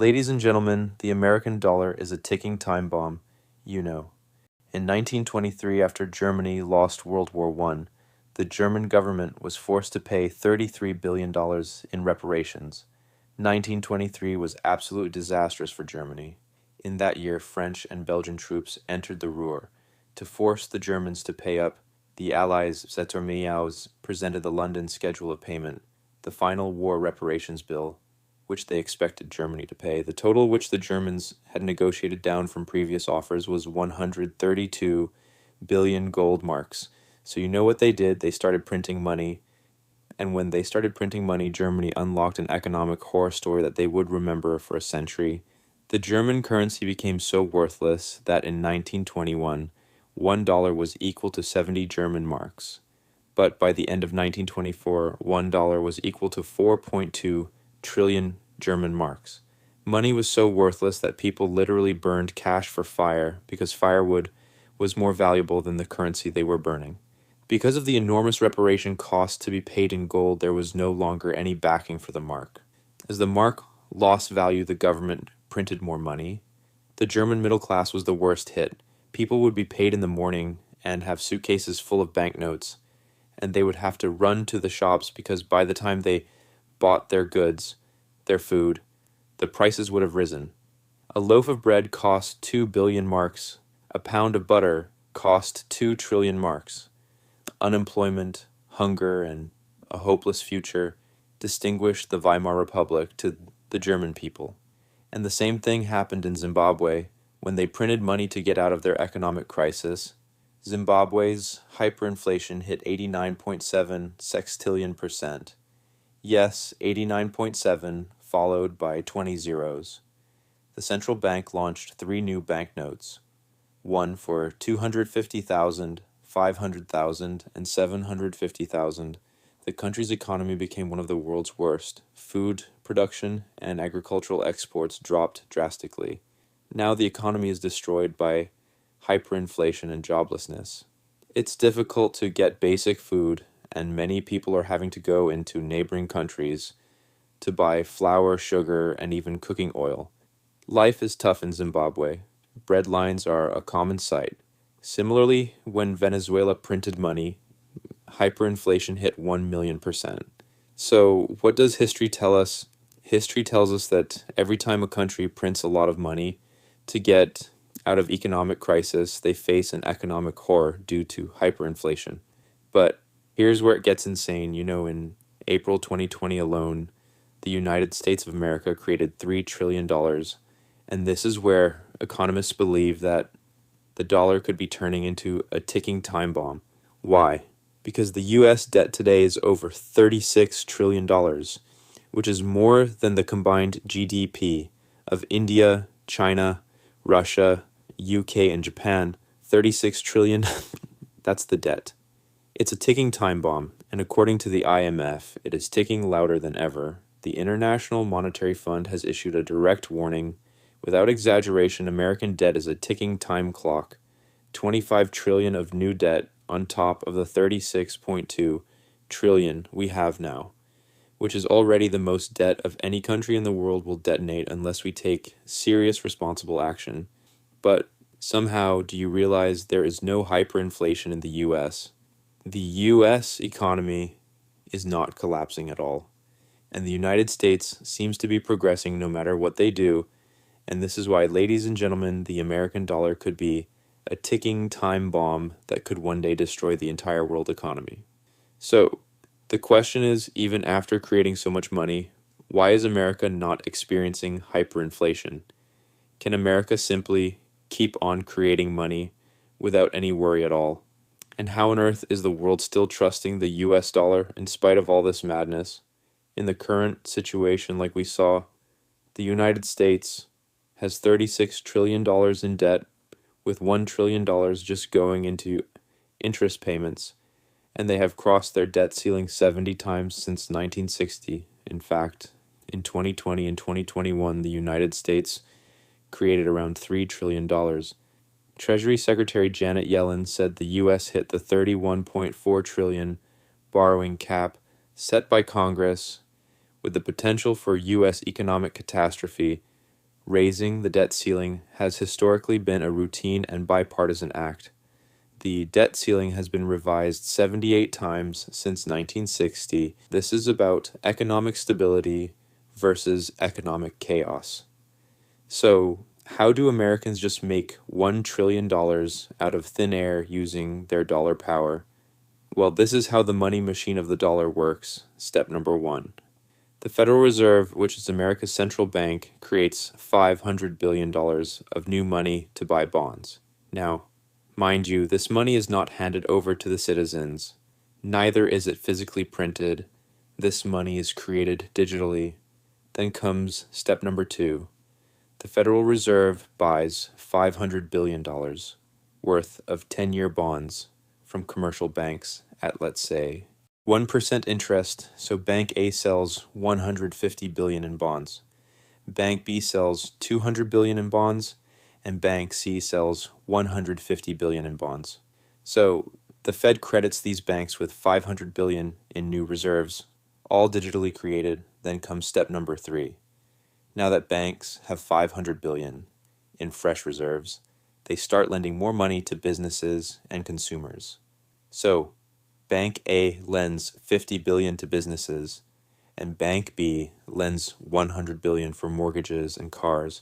Ladies and gentlemen, the American dollar is a ticking time bomb, you know. In 1923, after Germany lost World War I, the German government was forced to pay $33 billion in reparations. 1923 was absolutely disastrous for Germany. In that year, French and Belgian troops entered the Ruhr. To force the Germans to pay up, the Allies' Zetermiaus presented the London Schedule of Payment, the final war reparations bill, which they expected Germany to pay. The total which the Germans had negotiated down from previous offers was 132 billion gold marks. So you know what they did? They started printing money. And when they started printing money, Germany unlocked an economic horror story that they would remember for a century. The German currency became so worthless that in 1921, $1 was equal to 70 German marks. But by the end of 1924, $1 was equal to 4.2 trillion German marks. Money was so worthless that people literally burned cash for fire because firewood was more valuable than the currency they were burning. Because of the enormous reparation costs to be paid in gold, there was no longer any backing for the mark. As the mark lost value, the government printed more money. The German middle class was the worst hit. People would be paid in the morning and have suitcases full of banknotes, and they would have to run to the shops because by the time they bought their goods, their food, the prices would have risen. A loaf of bread cost 2 billion marks. A pound of butter cost 2 trillion marks. Unemployment, hunger, and a hopeless future distinguished the Weimar Republic to the German people. And the same thing happened in Zimbabwe when they printed money to get out of their economic crisis. Zimbabwe's hyperinflation hit 89.7 sextillion percent. Yes, 89.7, followed by 20 zeros. The central bank launched 3 new banknotes, one for 250,000, 500,000, and 750,000. The country's economy became one of the world's worst. Food production and agricultural exports dropped drastically. Now the economy is destroyed by hyperinflation and joblessness. It's difficult to get basic food, and many people are having to go into neighboring countries to buy flour, sugar, and even cooking oil. Life is tough in Zimbabwe. Bread lines are a common sight. Similarly, when Venezuela printed money, hyperinflation hit 1,000,000%. So, what does history tell us? History tells us that every time a country prints a lot of money to get out of economic crisis, they face an economic horror due to hyperinflation. But here's where it gets insane. In April 2020 alone, the United States of America created $3 trillion. And this is where economists believe that the dollar could be turning into a ticking time bomb. Why? Because the US debt today is over $36 trillion, which is more than the combined GDP of India, China, Russia, UK, and Japan. 36 trillion, that's the debt. It's a ticking time bomb, and according to the IMF, it is ticking louder than ever. The International Monetary Fund has issued a direct warning. Without exaggeration, American debt is a ticking time clock. 25 trillion of new debt on top of the 36.2 trillion we have now, which is already the most debt of any country in the world, will detonate unless we take serious responsible action. But somehow, do you realize there is no hyperinflation in the US? The US economy is not collapsing at all, and the United States seems to be progressing no matter what they do, and this is why, ladies and gentlemen, the American dollar could be a ticking time bomb that could one day destroy the entire world economy. So, the question is, even after creating so much money, why is America not experiencing hyperinflation? Can America simply keep on creating money without any worry at all? And how on earth is the world still trusting the US dollar in spite of all this madness? In the current situation, like we saw, the United States has $36 trillion in debt, with $1 trillion just going into interest payments, and they have crossed their debt ceiling 70 times since 1960. In fact, in 2020 and 2021, the United States created around $3 trillion. Treasury Secretary Janet Yellen said the U.S. hit the $31.4 trillion borrowing cap set by Congress, with the potential for U.S. economic catastrophe raising the debt ceiling has historically been a routine and bipartisan act. The debt ceiling has been revised 78 times since 1960. This is about economic stability versus economic chaos. So, how do Americans just make $1 trillion out of thin air using their dollar power? Well, this is how the money machine of the dollar works. Step number one. The Federal Reserve, which is America's central bank, creates $500 billion of new money to buy bonds. Now, mind you, this money is not handed over to the citizens. Neither is it physically printed. This money is created digitally. Then comes step number two. The Federal Reserve buys $500 billion worth of 10-year bonds from commercial banks at, let's say, 1% interest, so Bank A sells $150 billion in bonds. Bank B sells $200 billion in bonds, and Bank C sells $150 billion in bonds. So the Fed credits these banks with $500 billion in new reserves, all digitally created. Then comes step number three. Now that banks have $500 billion in fresh reserves, they start lending more money to businesses and consumers. So Bank A lends $50 billion to businesses, and Bank B lends $100 billion for mortgages and cars.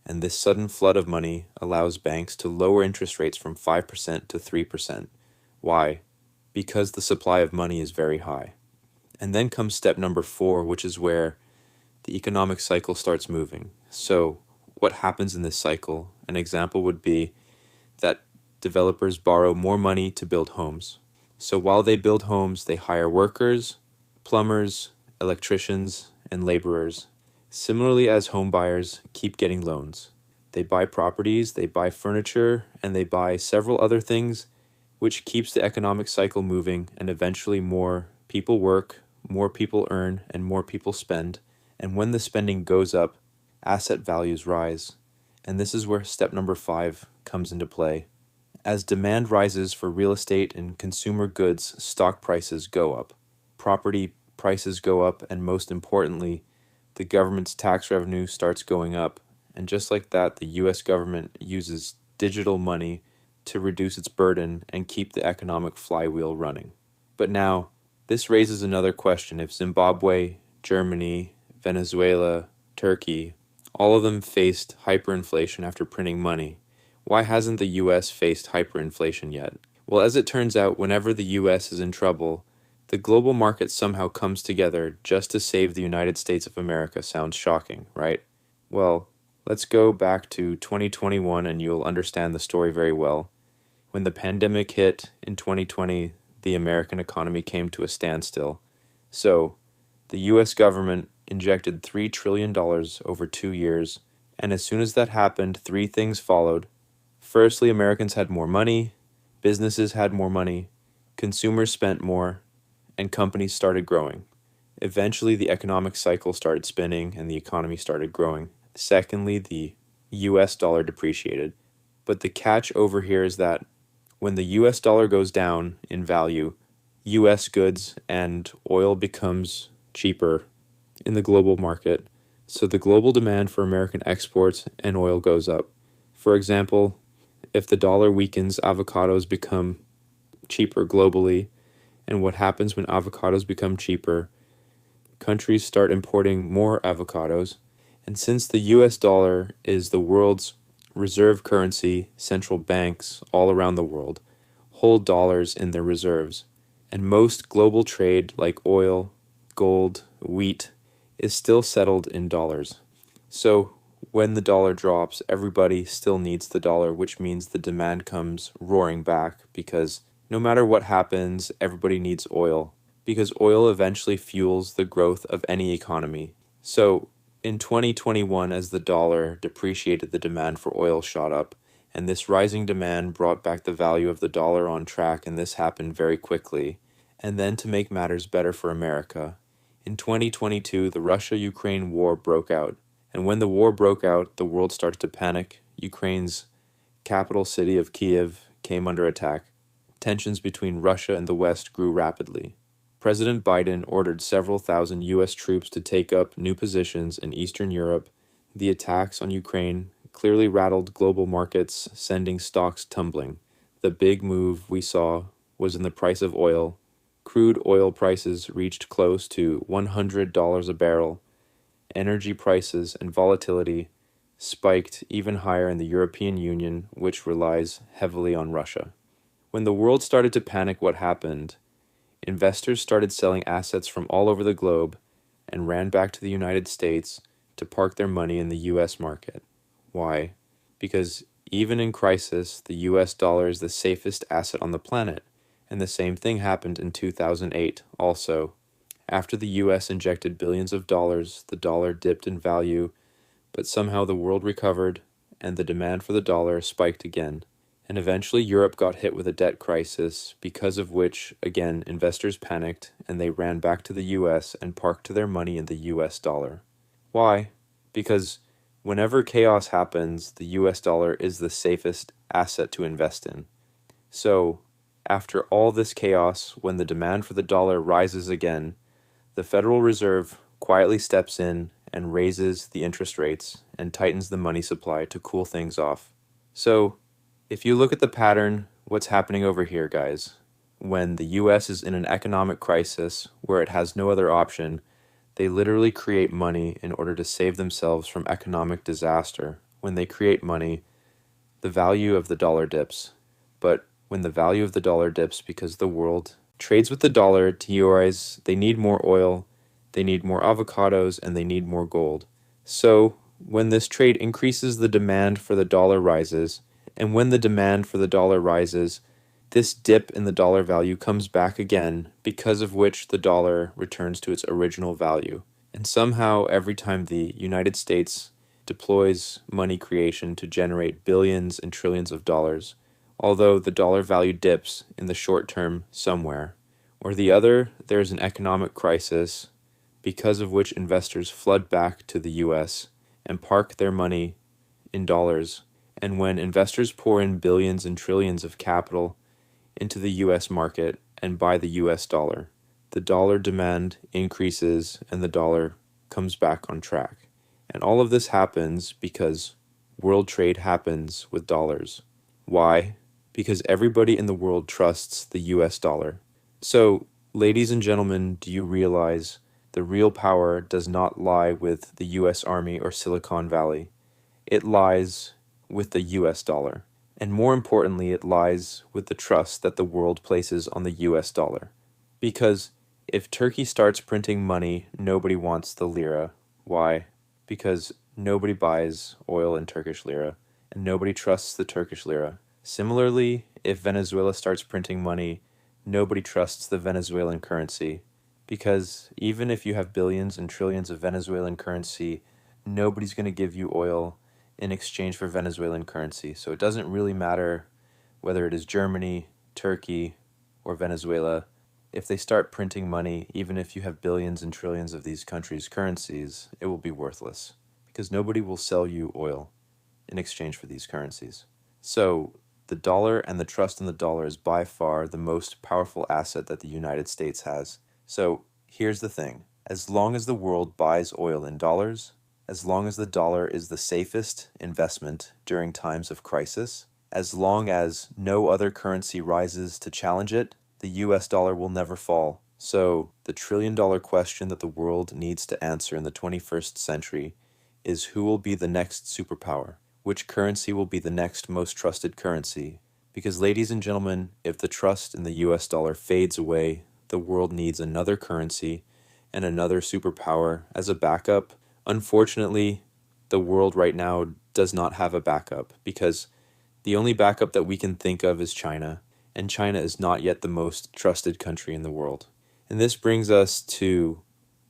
And this sudden flood of money allows banks to lower interest rates from 5% to 3%. Why? Because the supply of money is very high. And then comes step number four, which is where the economic cycle starts moving. So what happens in this cycle? An example would be that developers borrow more money to build homes. So while they build homes, they hire workers, plumbers, electricians, and laborers. Similarly, as home buyers keep getting loans. They buy properties, they buy furniture, and they buy several other things, which keeps the economic cycle moving, and eventually more people work, more people earn, and more people spend. And when the spending goes up, asset values rise. And this is where step number five comes into play. As demand rises for real estate and consumer goods, stock prices go up. Property prices go up, and most importantly, the government's tax revenue starts going up. And just like that, the US government uses digital money to reduce its burden and keep the economic flywheel running. But now, this raises another question. If Zimbabwe, Germany, Venezuela, Turkey, all of them faced hyperinflation after printing money, why hasn't the US faced hyperinflation yet? Well, as it turns out, whenever the US is in trouble, the global market somehow comes together just to save the United States of America. Sounds shocking, right? Well, let's go back to 2021 and you'll understand the story very well. When the pandemic hit in 2020, the American economy came to a standstill. So, the US government injected $3 trillion over 2 years, and as soon as that happened, three things followed. Firstly, Americans had more money, businesses had more money, consumers spent more, and companies started growing. Eventually, the economic cycle started spinning and the economy started growing. Secondly, the US dollar depreciated. But the catch over here is that when the US dollar goes down in value, US goods and oil becomes cheaper in the global market, so the global demand for American exports and oil goes up. For example, if the dollar weakens, avocados become cheaper globally, and what happens when avocados become cheaper? Countries start importing more avocados, and since the US dollar is the world's reserve currency, central banks all around the world hold dollars in their reserves, and most global trade like oil, gold, wheat, is still settled in dollars. So when the dollar drops, everybody still needs the dollar, which means the demand comes roaring back because no matter what happens, everybody needs oil because oil eventually fuels the growth of any economy. So in 2021, as the dollar depreciated, the demand for oil shot up, and this rising demand brought back the value of the dollar on track, and this happened very quickly. And then to make matters better for America, in 2022, the Russia-Ukraine war broke out. And when the war broke out, the world started to panic. Ukraine's capital city of Kiev came under attack. Tensions between Russia and the West grew rapidly. President Biden ordered several thousand U.S. troops to take up new positions in Eastern Europe, The attacks on Ukraine clearly rattled global markets, sending stocks tumbling. The big move we saw was in the price of oil. Crude oil prices reached close to $100 a barrel. Energy prices and volatility spiked even higher in the European Union, which relies heavily on Russia. When the world started to panic what happened, investors started selling assets from all over the globe and ran back to the United States to park their money in the US market. Why? Because even in crisis, the US dollar is the safest asset on the planet, and the same thing happened in 2008 also. After the US injected billions of dollars, the dollar dipped in value, but somehow the world recovered and the demand for the dollar spiked again. And eventually Europe got hit with a debt crisis, because of which, again, investors panicked and they ran back to the US and parked their money in the US dollar. Why? Because whenever chaos happens, the US dollar is the safest asset to invest in. So, after all this chaos, when the demand for the dollar rises again, the Federal Reserve quietly steps in and raises the interest rates and tightens the money supply to cool things off. So, if you look at the pattern, what's happening over here, guys? When the US is in an economic crisis where it has no other option, they literally create money in order to save themselves from economic disaster. When they create money, the value of the dollar dips. But when the value of the dollar dips because the world trades with the dollar, TOIs, they need more oil, they need more avocados, and they need more gold. So when this trade increases, the demand for the dollar rises. And when the demand for the dollar rises, this dip in the dollar value comes back again, because of which the dollar returns to its original value. And somehow, every time the United States deploys money creation to generate billions and trillions of dollars, although the dollar value dips in the short term somewhere, or the other, there's an economic crisis, because of which investors flood back to the US and park their money in dollars. And when investors pour in billions and trillions of capital into the US market and buy the US dollar, the dollar demand increases and the dollar comes back on track. And all of this happens because world trade happens with dollars. Why? Because everybody in the world trusts the US dollar. So, ladies and gentlemen, do you realize the real power does not lie with the US Army or Silicon Valley? It lies with the US dollar. And more importantly, it lies with the trust that the world places on the US dollar. Because if Turkey starts printing money, nobody wants the lira. Why? Because nobody buys oil in Turkish lira, and nobody trusts the Turkish lira. Similarly, if Venezuela starts printing money, nobody trusts the Venezuelan currency. Because even if you have billions and trillions of Venezuelan currency, nobody's going to give you oil in exchange for Venezuelan currency. So it doesn't really matter whether it is Germany, Turkey, or Venezuela. If they start printing money, even if you have billions and trillions of these countries' currencies, it will be worthless, because nobody will sell you oil in exchange for these currencies. So the dollar and the trust in the dollar is by far the most powerful asset that the United States has. So here's the thing. As long as the world buys oil in dollars, as long as the dollar is the safest investment during times of crisis, as long as no other currency rises to challenge it, the US dollar will never fall. So, the trillion-dollar question that the world needs to answer in the 21st century is, who will be the next superpower? Which currency will be the next most trusted currency? Because, ladies and gentlemen, if the trust in the US dollar fades away, the world needs another currency and another superpower as a backup. Unfortunately, the world right now does not have a backup, because the only backup that we can think of is China, and China is not yet the most trusted country in the world. And this brings us to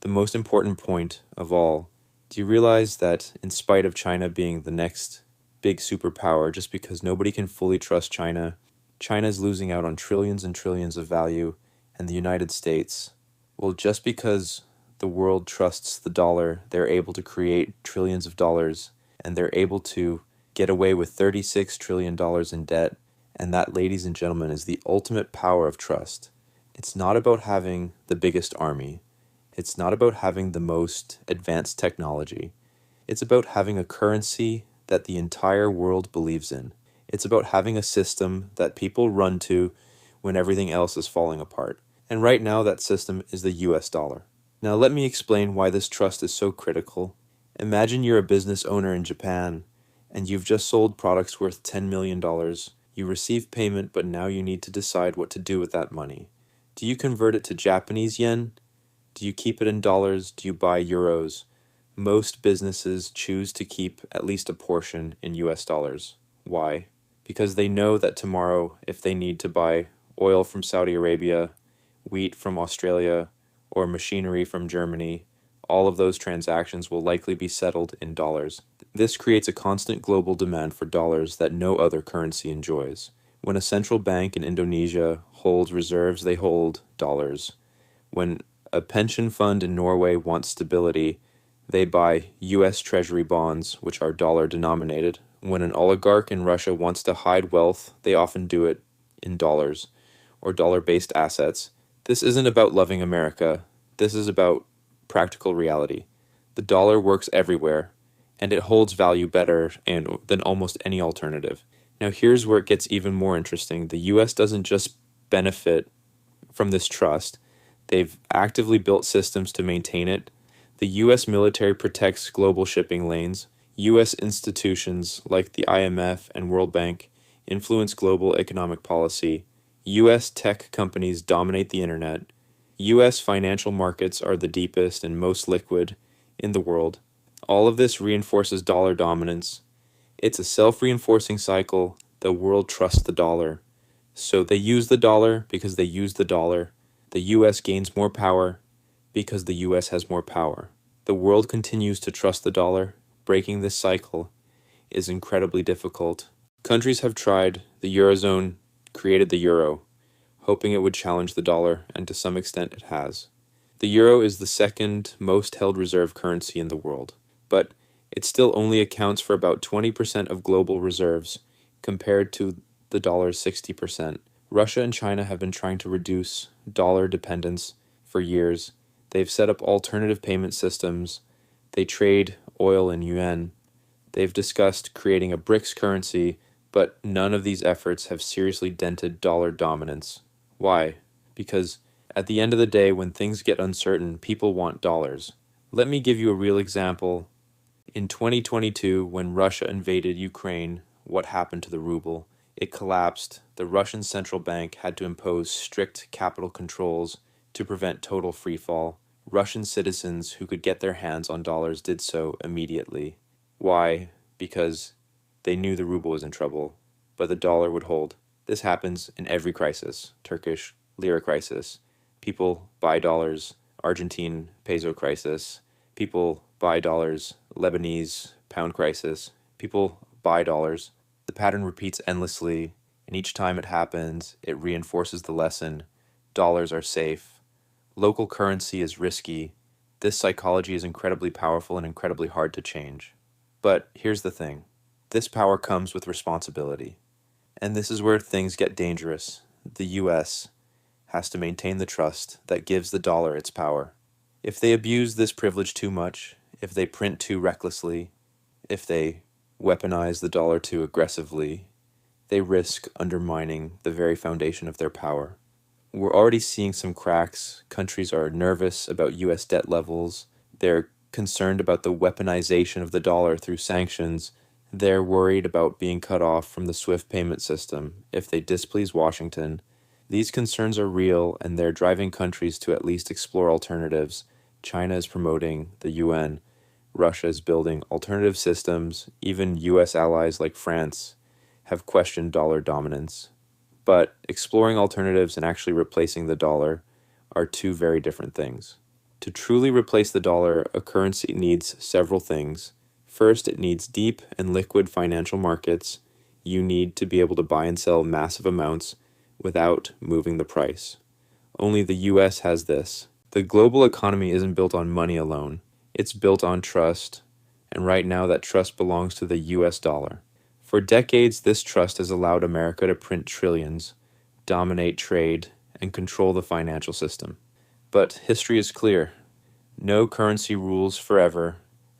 the most important point of all. Do you realize that in spite of China being the next big superpower, just because nobody can fully trust China, China is losing out on trillions and trillions of value, and the United States, well, just because the world trusts the dollar, they're able to create trillions of dollars, and they're able to get away with $36 trillion in debt. And that, ladies and gentlemen, is the ultimate power of trust. It's not about having the biggest army. It's not about having the most advanced technology. It's about having a currency that the entire world believes in. It's about having a system that people run to when everything else is falling apart. And right now, that system is the US dollar. Now, let me explain why this trust is so critical. Imagine you're a business owner in Japan, and you've just sold products worth $10 million. You receive payment, but now you need to decide what to do with that money. Do you convert it to Japanese yen? Do you keep it in dollars? Do you buy euros? Most businesses choose to keep at least a portion in US dollars. Why? Because they know that tomorrow, if they need to buy oil from Saudi Arabia, wheat from Australia, or machinery from Germany, all of those transactions will likely be settled in dollars. This creates a constant global demand for dollars that no other currency enjoys. When a central bank in Indonesia holds reserves, they hold dollars. When a pension fund in Norway wants stability, they buy US Treasury bonds, which are dollar denominated. When an oligarch in Russia wants to hide wealth, they often do it in dollars or dollar-based assets. This isn't about loving America. This is about practical reality. The dollar works everywhere, and it holds value better than almost any alternative. Now here's where it gets even more interesting. The US doesn't just benefit from this trust. They've actively built systems to maintain it. The US military protects global shipping lanes. US institutions like the IMF and World Bank influence global economic policy. US tech companies dominate the internet. US financial markets are the deepest and most liquid in the world. All of this reinforces dollar dominance. It's a self-reinforcing cycle. The world trusts the dollar. So they use the dollar because they use the dollar. The US gains more power because the US has more power. The world continues to trust the dollar. Breaking this cycle is incredibly difficult. Countries have tried. The Eurozone created the euro, hoping it would challenge the dollar, and to some extent it has. The euro is the second most held reserve currency in the world, but it still only accounts for about 20% of global reserves, compared to the dollar's 60%. Russia and China have been trying to reduce dollar dependence for years. They've set up alternative payment systems. They trade oil in yuan. They've discussed creating a BRICS currency, but none of these efforts have seriously dented dollar dominance. Why? Because at the end of the day, when things get uncertain, people want dollars. Let me give you a real example. In 2022, when Russia invaded Ukraine, what happened to the ruble? It collapsed. The Russian central bank had to impose strict capital controls to prevent total freefall. Russian citizens who could get their hands on dollars did so immediately. Why? Because they knew the ruble was in trouble, but the dollar would hold. This happens in every crisis. Turkish lira crisis. People buy dollars. Argentine peso crisis. People buy dollars. Lebanese pound crisis. People buy dollars. The pattern repeats endlessly, and each time it happens, it reinforces the lesson. Dollars are safe. Local currency is risky. This psychology is incredibly powerful and incredibly hard to change. But here's the thing. This power comes with responsibility. And this is where things get dangerous. The US has to maintain the trust that gives the dollar its power. If they abuse this privilege too much, if they print too recklessly, if they weaponize the dollar too aggressively, they risk undermining the very foundation of their power. We're already seeing some cracks. Countries are nervous about US debt levels. They're concerned about the weaponization of the dollar through sanctions. They're worried about being cut off from the SWIFT payment system if they displease Washington. These concerns are real, and they're driving countries to at least explore alternatives. China is promoting the UN. Russia is building alternative systems. Even US allies like France have questioned dollar dominance. But exploring alternatives and actually replacing the dollar are two very different things. To truly replace the dollar, a currency needs several things. First, it needs deep and liquid financial markets. You need to be able to buy and sell massive amounts without moving the price. Only the US has this. The global economy isn't built on money alone. It's built on trust, and right now that trust belongs to the US dollar. For decades, this trust has allowed America to print trillions, dominate trade, and control the financial system. But history is clear. No currency rules forever,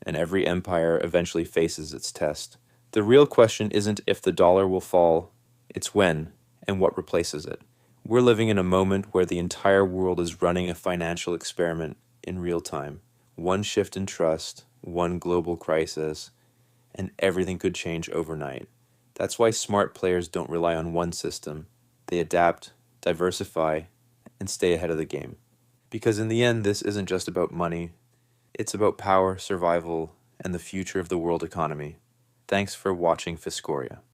and every empire eventually faces its test. The real question isn't if the dollar will fall, it's when and what replaces it. We're living in a moment where the entire world is running a financial experiment in real time. One shift in trust, one global crisis, and everything could change overnight. That's why smart players don't rely on one system. They adapt, diversify, and stay ahead of the game. Because in the end, this isn't just about money, it's about power, survival, and the future of the world economy. Thanks for watching Fiscoria.